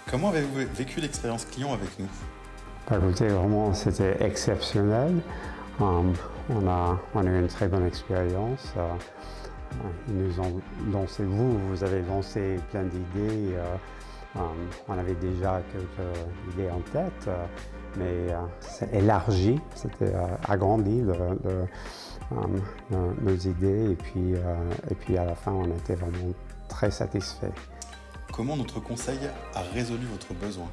Comment avez-vous vécu l'expérience client avec nous? Bah, écoutez, vraiment, c'était exceptionnel. On a eu une très bonne expérience. Ils nous ont lancé, vous avez lancé plein d'idées. On avait déjà quelques idées en tête, mais c'est élargi, c'était agrandi nos idées. Et puis à la fin, on était vraiment très satisfaits. Comment notre conseil a résolu votre besoin?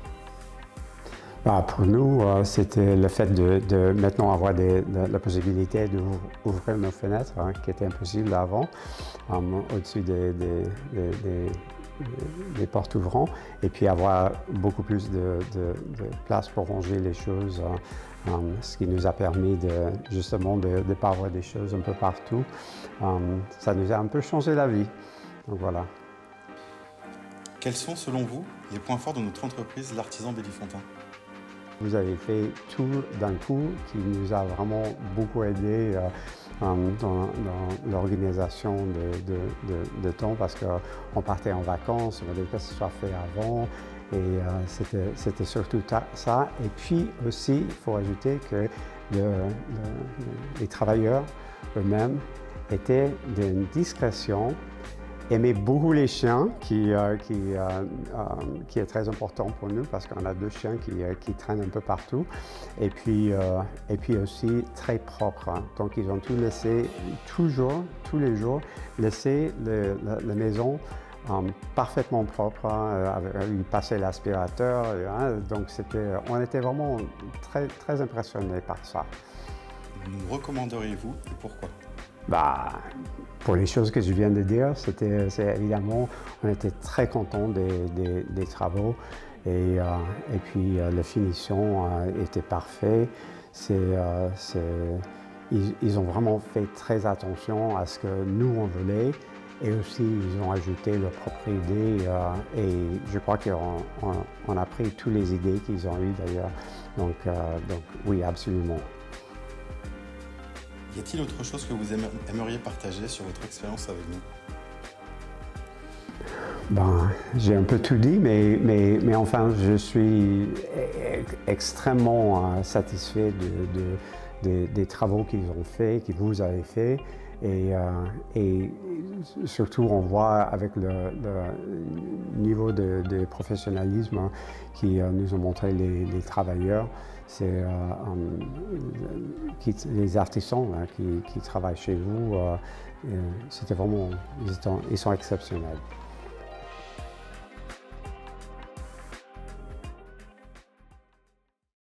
Pour nous, c'était le fait de maintenant avoir la possibilité d'ouvrir nos fenêtres, qui était impossible avant, au-dessus des portes ouvrant, et puis avoir beaucoup plus de place pour ranger les choses, ce qui nous a permis justement de ne pas avoir des choses un peu partout. Ça nous a un peu changé la vie, donc voilà. Quels sont, selon vous, les points forts de notre entreprise, l'Artisan Bellifontaine? Vous avez fait tout d'un coup qui nous a vraiment beaucoup aidé dans l'organisation de temps parce qu'on partait en vacances, on voulait que ce soit fait avant et c'était surtout ça. Et puis aussi, il faut ajouter que les travailleurs eux-mêmes étaient d'une discrétion, aimer beaucoup les chiens, qui est très important pour nous parce qu'on a 2 chiens qui traînent un peu partout. Et puis aussi très propre. Donc ils ont tout laissé, toujours, tous les jours, laisser la maison parfaitement propre. Ils passaient l'aspirateur. Donc on était vraiment très, très impressionnés par ça. Nous recommanderiez-vous et pourquoi? Pour les choses que je viens de dire, c'est évidemment, on était très contents des travaux et puis la finition était parfaite. Ils ont vraiment fait très attention à ce que nous on voulait et aussi ils ont ajouté leurs propres idées et je crois qu'on a pris toutes les idées qu'ils ont eues d'ailleurs. Donc oui, absolument. Y a-t-il autre chose que vous aimeriez partager sur votre expérience avec nous? J'ai un peu tout dit, mais enfin, je suis extrêmement satisfait des travaux qu'ils ont faits, que vous avez faits. Et surtout, on voit avec le niveau de professionnalisme qui nous ont montré les travailleurs, c'est les artisans qui travaillent chez vous, c'était vraiment, ils sont exceptionnels.